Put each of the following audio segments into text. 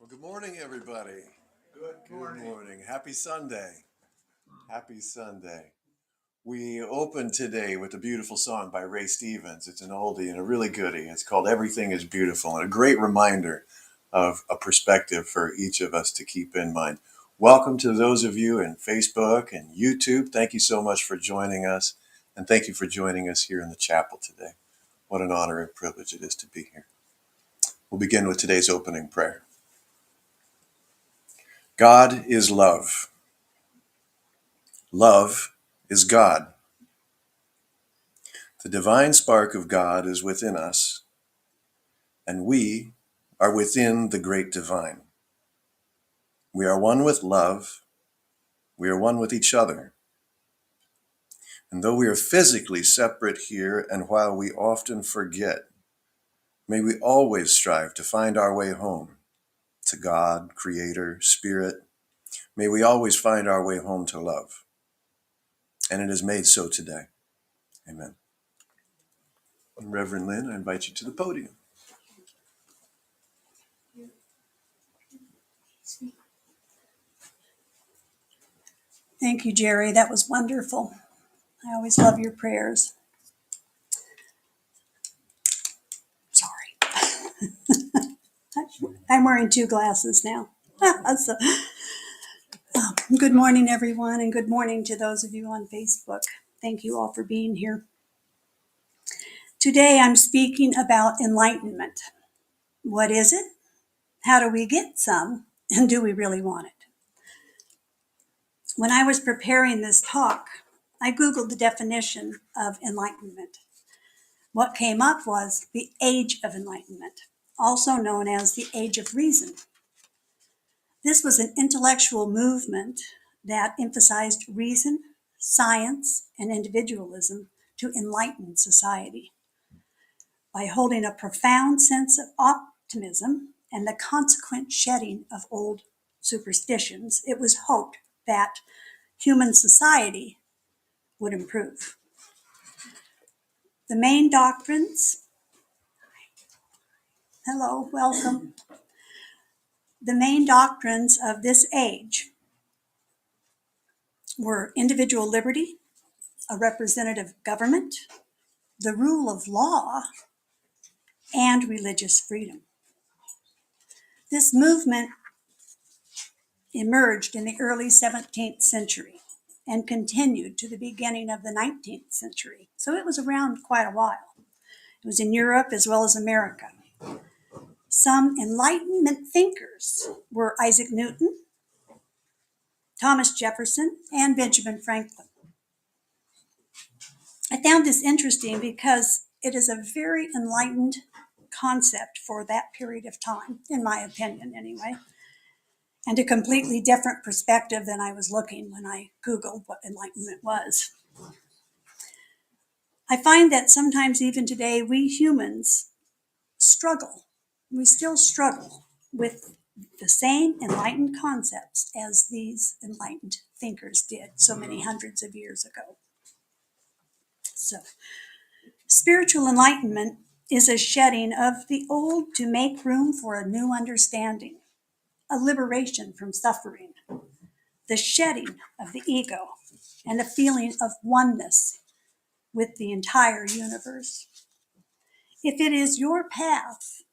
Good morning, everybody. Good morning. Good morning. Happy Sunday. Happy Sunday. We open today with a beautiful song by Ray Stevens. It's an oldie and a really goodie. It's called Everything is Beautiful, and a great reminder of a perspective for each of us to keep in mind. Welcome to those of you in Facebook and YouTube. Thank you so much for joining us, and thank you for joining us here in the chapel today. What an honor and privilege it is to be here. We'll begin with today's opening prayer. God is love. Love is God. The divine spark of God is within us, and we are within the great divine. We are one with love. We are one with each other. And though we are physically separate here, and while we often forget, may we always strive to find our way home to God, Creator, Spirit. May we always find our way home to love. And it is made so today. Amen. Reverend Lynn, I invite you to the podium. Thank you, Jerry. That was wonderful. I always love your prayers. Sorry. I'm wearing two glasses now. So, good morning, everyone, and good morning to those of you on Facebook. Thank you all for being here. Today, I'm speaking about enlightenment. What is it? How do we get some? And do we really want it? When I was preparing this talk, I Googled the definition of enlightenment. What came up was the Age of Enlightenment, also known as the Age of Reason. This was an intellectual movement that emphasized reason, science, and individualism to enlighten society. By holding a profound sense of optimism and the consequent shedding of old superstitions, it was hoped that human society would improve. The main doctrines, hello, welcome. The main doctrines of this age were individual liberty, a representative government, the rule of law, and religious freedom. This movement emerged in the early 17th century and continued to the beginning of the 19th century. So it was around quite a while. It was in Europe as well as America. Some Enlightenment thinkers were Isaac Newton, Thomas Jefferson, and Benjamin Franklin. I found this interesting because it is a very enlightened concept for that period of time, in my opinion anyway, and a completely different perspective than I was looking when I Googled what enlightenment was. I find that sometimes even today we humans struggle. We still struggle with the same enlightened concepts as these enlightened thinkers did so many hundreds of years ago. So, spiritual enlightenment is a shedding of the old to make room for a new understanding, a liberation from suffering, the shedding of the ego, and a feeling of oneness with the entire universe. If it is your path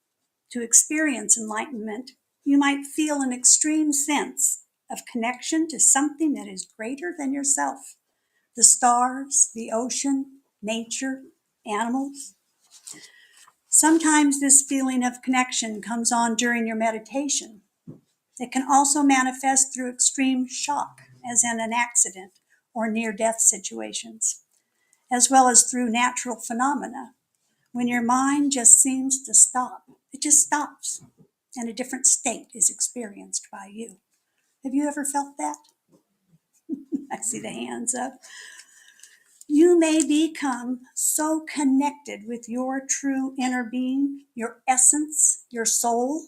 to experience enlightenment, you might feel an extreme sense of connection to something that is greater than yourself, the stars, the ocean, nature, animals. Sometimes this feeling of connection comes on during your meditation. It can also manifest through extreme shock, as in an accident or near-death situations, as well as through natural phenomena, when your mind just seems to stop. It just stops, and a different state is experienced by you. Have you ever felt that? I see the hands up. You may become so connected with your true inner being, your essence, your soul,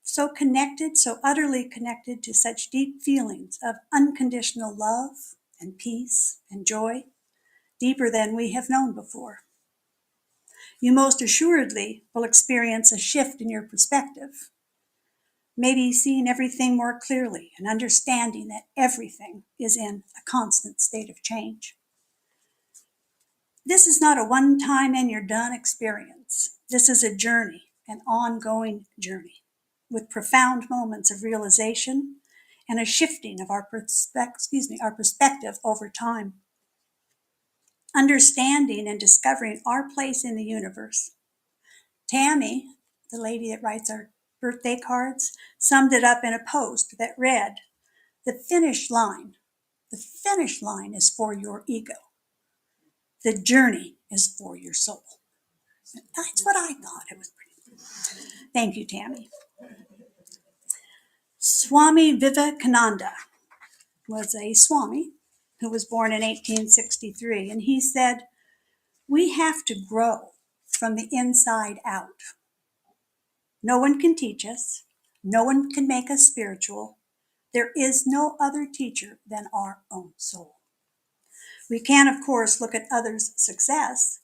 so connected, so utterly connected to such deep feelings of unconditional love and peace and joy, deeper than we have known before. You most assuredly will experience a shift in your perspective, maybe seeing everything more clearly and understanding that everything is in a constant state of change. This is not a one-time and you're done experience. This is a journey, an ongoing journey, with profound moments of realization and a shifting of our perspective over time. Understanding and discovering our place in the universe. Tammy, the lady that writes our birthday cards, summed it up in a post that read, the finish line is for your ego. The journey is for your soul. That's what I thought. It was pretty. Thank you, Tammy. Swami Vivekananda was a Swami who was born in 1863, and he said, we have to grow from the inside out. No one can teach us. No one can make us spiritual. There is no other teacher than our own soul. We can, of course, look at others' success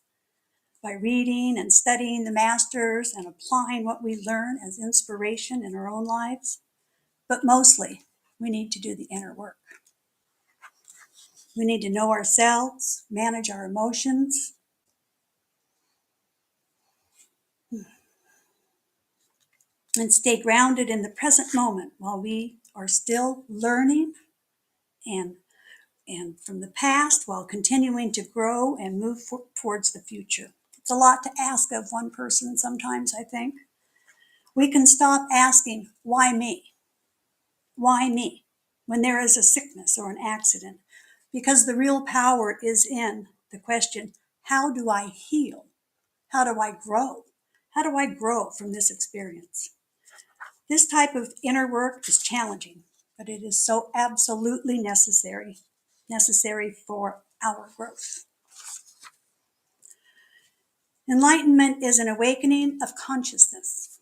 by reading and studying the masters and applying what we learn as inspiration in our own lives. But mostly, we need to do the inner work. We need to know ourselves, manage our emotions, and stay grounded in the present moment while we are still learning and from the past while continuing to grow and move towards the future. It's a lot to ask of one person sometimes, I think. We can stop asking, why me? Why me? When there is a sickness or an accident. Because the real power is in the question, how do I heal? How do I grow? How do I grow from this experience? This type of inner work is challenging, but it is so absolutely necessary for our growth. Enlightenment is an awakening of consciousness,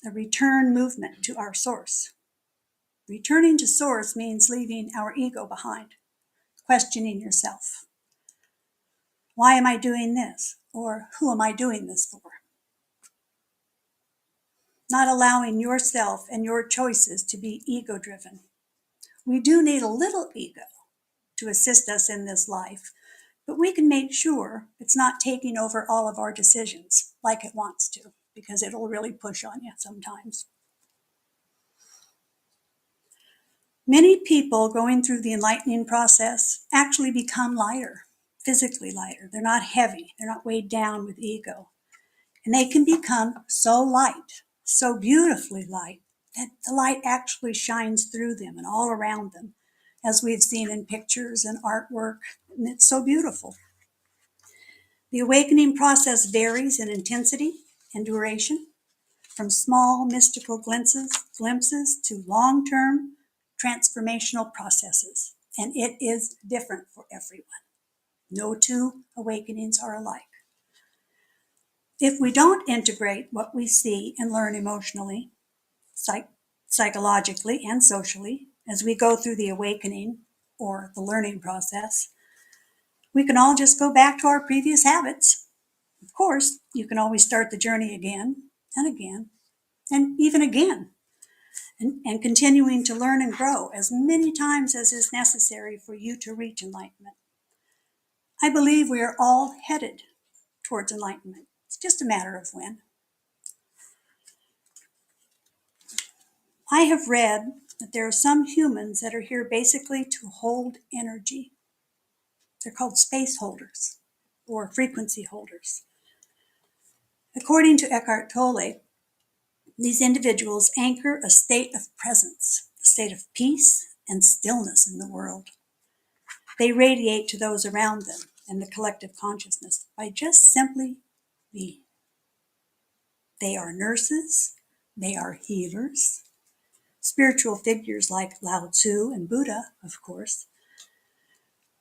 a return movement to our source. Returning to source means leaving our ego behind, questioning yourself. Why am I doing this? Or who am I doing this for? Not allowing yourself and your choices to be ego-driven. We do need a little ego to assist us in this life, but we can make sure it's not taking over all of our decisions like it wants to, because it'll really push on you sometimes. Many people going through the enlightening process actually become lighter, physically lighter. They're not heavy. They're not weighed down with ego. And they can become so light, so beautifully light, that the light actually shines through them and all around them, as we've seen in pictures and artwork, and it's so beautiful. The awakening process varies in intensity and duration, from small mystical glimpses to long-term transformational processes, and it is different for everyone. No two awakenings are alike. If we don't integrate what we see and learn emotionally, psychologically, and socially as we go through the awakening or the learning process, we can all just go back to our previous habits. Of course, you can always start the journey again and again and even again, and continuing to learn and grow as many times as is necessary for you to reach enlightenment. I believe we are all headed towards enlightenment. It's just a matter of when. I have read that there are some humans that are here basically to hold energy. They're called space holders or frequency holders. According to Eckhart Tolle, these individuals anchor a state of presence, a state of peace and stillness in the world. They radiate to those around them and the collective consciousness by just simply being. They are nurses, they are healers, spiritual figures like Lao Tzu and Buddha, of course.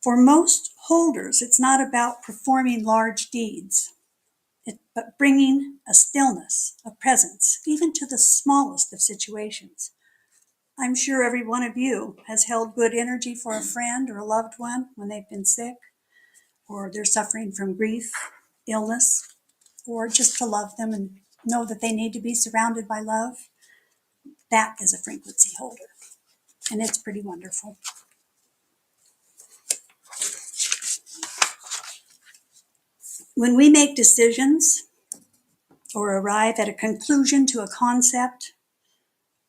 For most holders, it's not about performing large deeds, but bringing a stillness, a presence, even to the smallest of situations. I'm sure every one of you has held good energy for a friend or a loved one when they've been sick, or they're suffering from grief, illness, or just to love them and know that they need to be surrounded by love. That is a frequency holder, and it's pretty wonderful. When we make decisions or arrive at a conclusion to a concept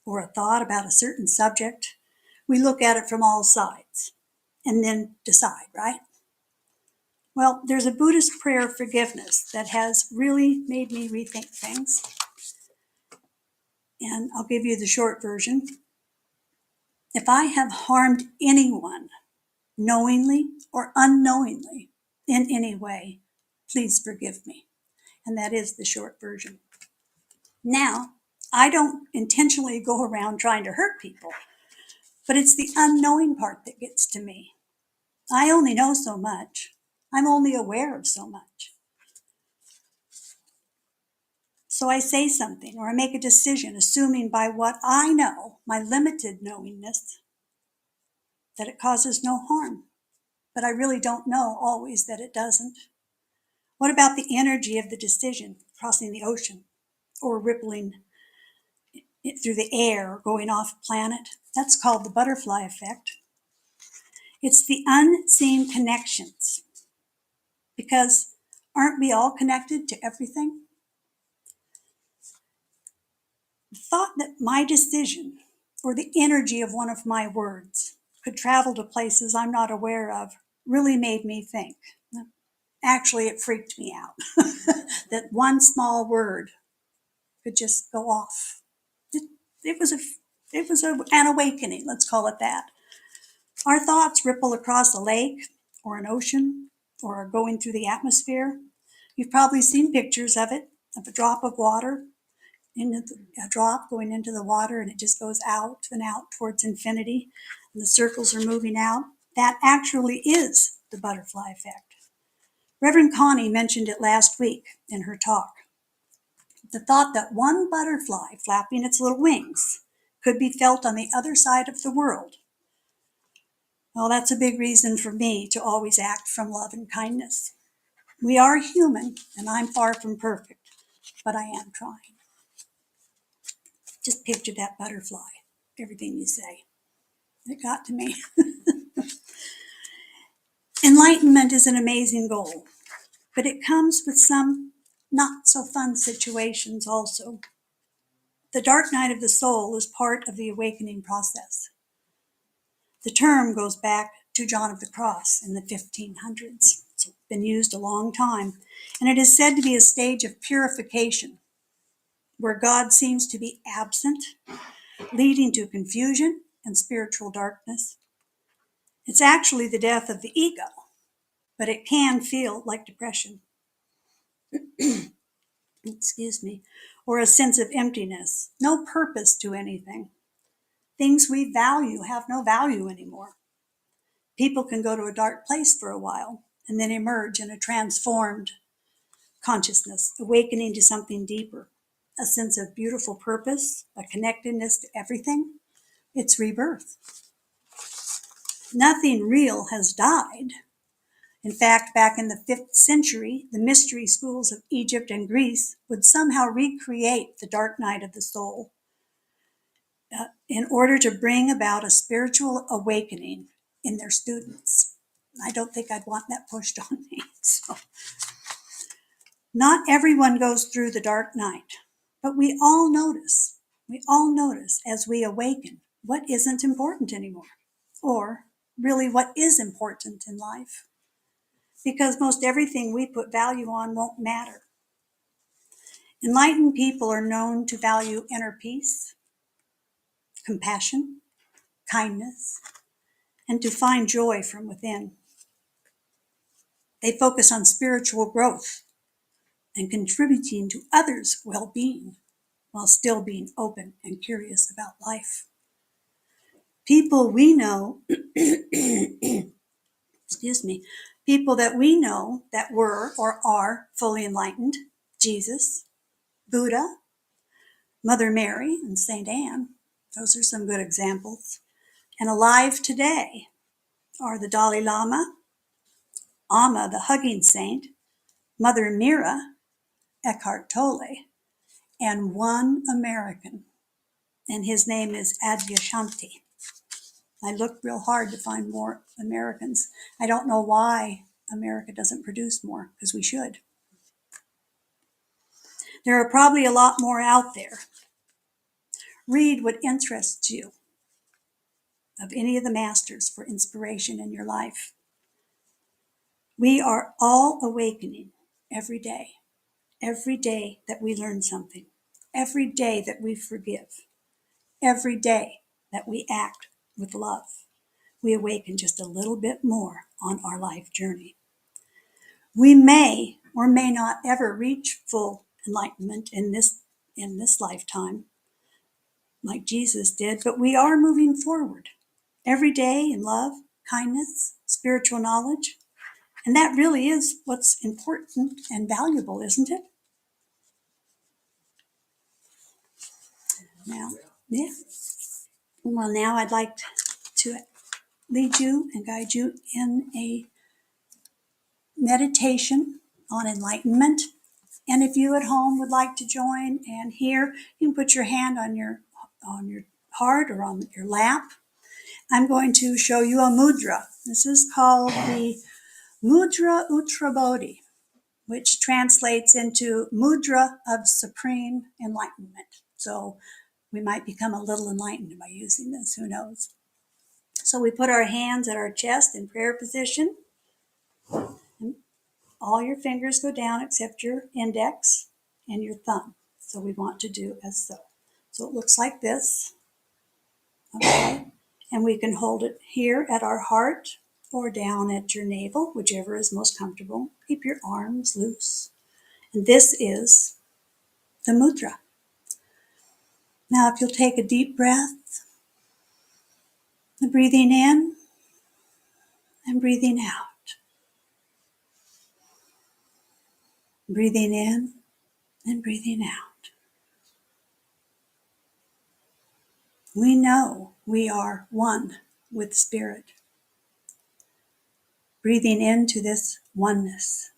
or a thought about a certain subject, we look at it from all sides and then decide, right? Well, there's a Buddhist prayer of forgiveness that has really made me rethink things. And I'll give you the short version. If I have harmed anyone, knowingly or unknowingly, in any way, please forgive me. And that is the short version. Now, I don't intentionally go around trying to hurt people, but it's the unknowing part that gets to me. I only know so much. I'm only aware of so much. So I say something or I make a decision, assuming by what I know, my limited knowingness, that it causes no harm. But I really don't know always that it doesn't. What about the energy of the decision crossing the ocean or rippling through the air or going off planet? That's called the butterfly effect. It's the unseen connections. Because aren't we all connected to everything? The thought that my decision or the energy of one of my words could travel to places I'm not aware of really made me think. Actually, it freaked me out that one small word could just go off. It was an awakening, let's call it that. Our thoughts ripple across a lake or an ocean or are going through the atmosphere. You've probably seen pictures of it, of a drop of water, a drop going into the water, and it just goes out and out towards infinity, and the circles are moving out. That actually is the butterfly effect. Reverend Connie mentioned it last week in her talk. The thought that one butterfly flapping its little wings could be felt on the other side of the world. Well, that's a big reason for me to always act from love and kindness. We are human, and I'm far from perfect, but I am trying. Just picture that butterfly, everything you say. It got to me. Enlightenment is an amazing goal, but it comes with some not so fun situations also. The dark night of the soul is part of the awakening process. The term goes back to John of the Cross in the 1500s. It's been used a long time, and it is said to be a stage of purification where God seems to be absent, leading to confusion and spiritual darkness. It's actually the death of the ego, but it can feel like depression. Excuse me, or a sense of emptiness, no purpose to anything. Things we value have no value anymore. People can go to a dark place for a while and then emerge in a transformed consciousness, awakening to something deeper, a sense of beautiful purpose, a connectedness to everything. It's rebirth. Nothing real has died. In fact, back in the 5th century, the mystery schools of Egypt and Greece would somehow recreate the dark night of the soul in order to bring about a spiritual awakening in their students. I don't think I'd want that pushed on me. So, not everyone goes through the dark night, but we all notice. We all notice as we awaken what isn't important anymore, or really what is important in life. Because most everything we put value on won't matter. Enlightened people are known to value inner peace, compassion, kindness, and to find joy from within. They focus on spiritual growth and contributing to others' well-being while still being open and curious about life. People we know, excuse me, people that we know that were or are fully enlightened, Jesus, Buddha, Mother Mary, and St. Anne, those are some good examples. And alive today are the Dalai Lama, Amma the Hugging Saint, Mother Mira, Eckhart Tolle, and one American. and his name is Adyashanti. I looked real hard to find more Americans. I don't know why America doesn't produce more, because we should. There are probably a lot more out there. Read what interests you of any of the masters for inspiration in your life. We are all awakening every day that we learn something, every day that we forgive, every day that we act with love. We awaken just a little bit more on our life journey. We may or may not ever reach full enlightenment in this lifetime, like Jesus did, but we are moving forward every day in love, kindness, spiritual knowledge. And that really is what's important and valuable, isn't it? Now, yeah. Well, now I'd like to lead you and guide you in a meditation on enlightenment. And if you at home would like to join and hear, you can put your hand on your heart or on your lap. I'm going to show you a mudra. This is called the Mudra Uttrabodhi, which translates into mudra of supreme enlightenment. So we might become a little enlightened by using this, who knows? So we put our hands at our chest in prayer position. And all your fingers go down except your index and your thumb. So we want to do as so. So it looks like this. Okay. And we can hold it here at our heart or down at your navel, whichever is most comfortable. Keep your arms loose. And this is the mudra. Now, if you'll take a deep breath, breathing in and breathing out. Breathing in and breathing out. We know we are one with Spirit. Breathing into this oneness,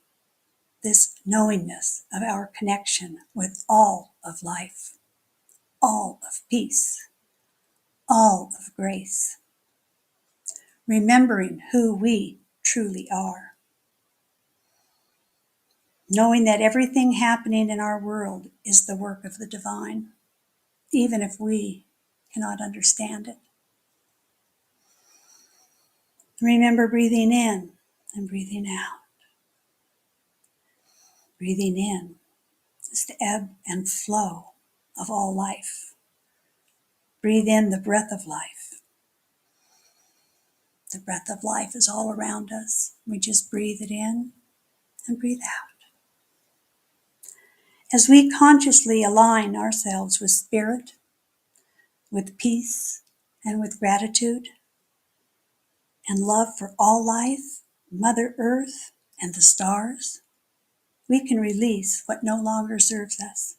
this knowingness of our connection with all of life, all of peace, all of grace. Remembering who we truly are. Knowing that everything happening in our world is the work of the divine, even if we cannot understand it. Remember breathing in and breathing out. Breathing in is the ebb and flow of all life. Breathe in the breath of life. The breath of life is all around us. We just breathe it in and breathe out. As we consciously align ourselves with Spirit, with peace, and with gratitude, and love for all life, Mother Earth, and the stars, we can release what no longer serves us.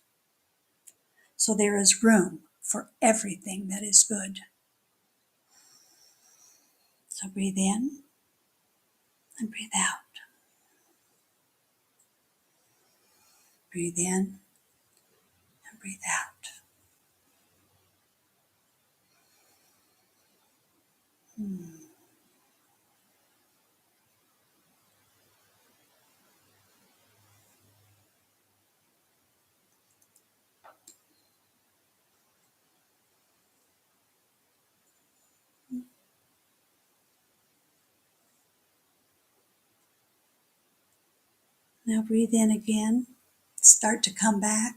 So there is room for everything that is good. So breathe in and breathe out. Breathe in and breathe out. Now breathe in again. Start to come back.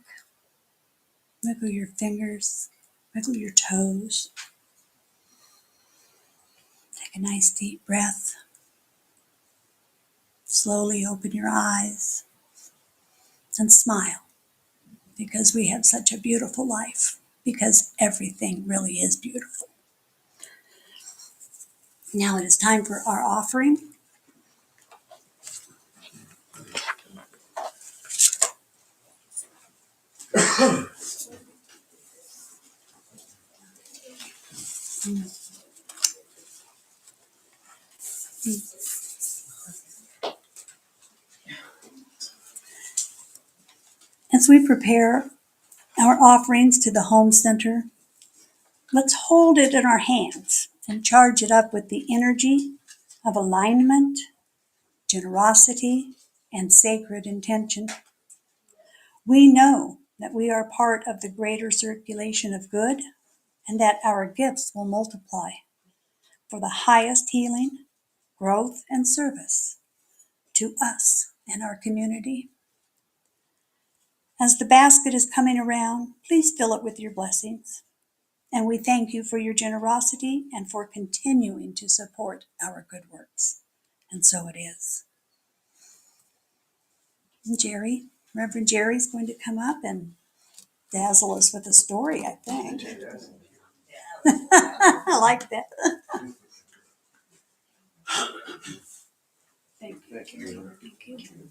Wiggle your fingers. Wiggle your toes. Take a nice deep breath. Slowly open your eyes and smile, because we have such a beautiful life, because everything really is beautiful. Now it is time for our offering. As we prepare our offerings to the home center, Let's hold it in our hands and charge it up with the energy of alignment, generosity, and sacred intention. We know that we are part of the greater circulation of good and that our gifts will multiply for the highest healing, growth, and service to us and our community. As the basket is coming around, please fill it with your blessings. And we thank you for your generosity and for continuing to support our good works. And so it is. Jerry, Reverend Jerry's going to come up and dazzle us with a story, I think. I like that. Thank you. Thank you. Thank you.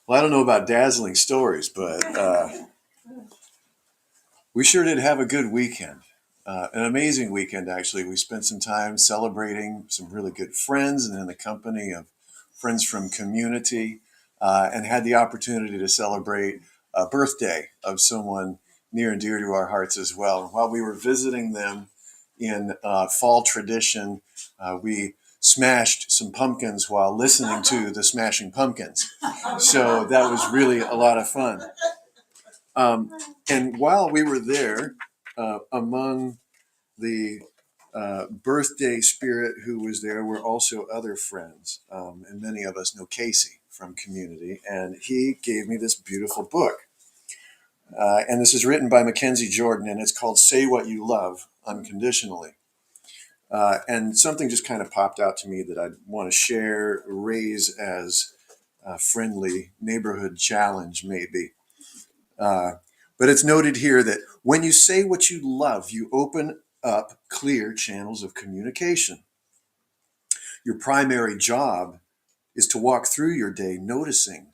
Well, I don't know about dazzling stories, but we sure did have a good weekend. An amazing weekend, actually. We spent some time celebrating some really good friends and in the company of friends from community, and had the opportunity to celebrate a birthday of someone near and dear to our hearts as well. And while we were visiting them in fall tradition, we smashed some pumpkins while listening to the Smashing Pumpkins. So that was really a lot of fun. And while we were there, among the birthday spirit who was there were also other friends. And many of us know Casey from community. And he gave me this beautiful book. And this is written by Mackenzie Jordan, and it's called Say What You Love Unconditionally. And something just kind of popped out to me that I want to share, raise as a friendly neighborhood challenge, maybe. But it's noted here that when you say what you love, you open up clear channels of communication. Your primary job is to walk through your day noticing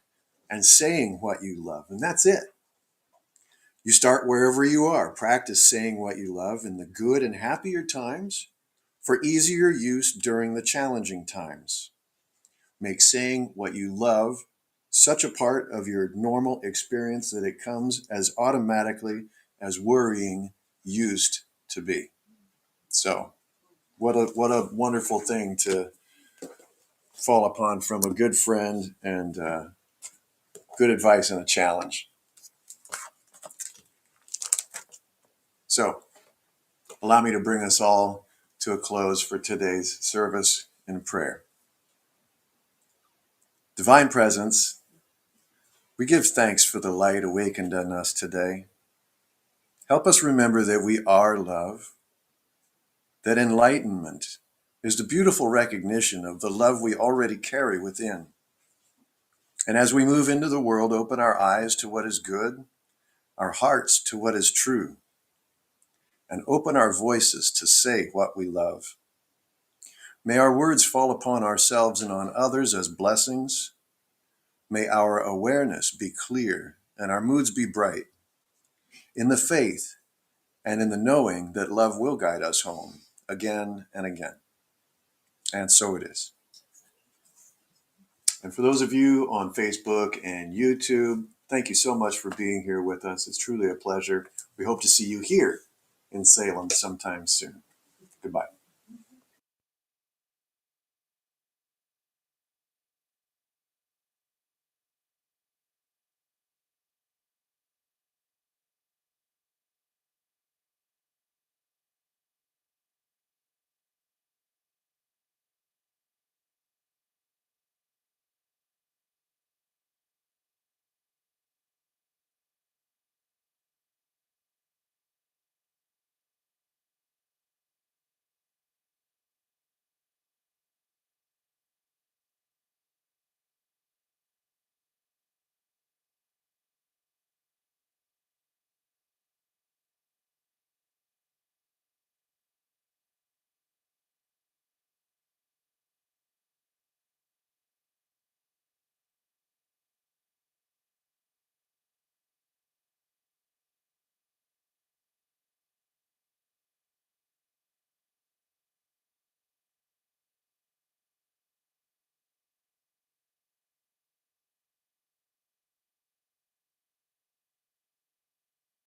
and saying what you love, and that's it. You start wherever you are. Practice saying what you love in the good and happier times for easier use during the challenging times. Make saying what you love such a part of your normal experience that it comes as automatically as worrying used to be. So, what a wonderful thing to fall upon from a good friend and good advice and a challenge. So, allow me to bring us all to a close for today's service in prayer. Divine Presence, we give thanks for the light awakened in us today. Help us remember that we are love, that enlightenment is the beautiful recognition of the love we already carry within. And as we move into the world, open our eyes to what is good, our hearts to what is true, and open our voices to say what we love. May our words fall upon ourselves and on others as blessings. May our awareness be clear and our moods be bright, in the faith and in the knowing that love will guide us home again and again. And so it is. And for those of you on Facebook and YouTube, thank you so much for being here with us. It's truly a pleasure. We hope to see you here in Salem sometime soon. Goodbye.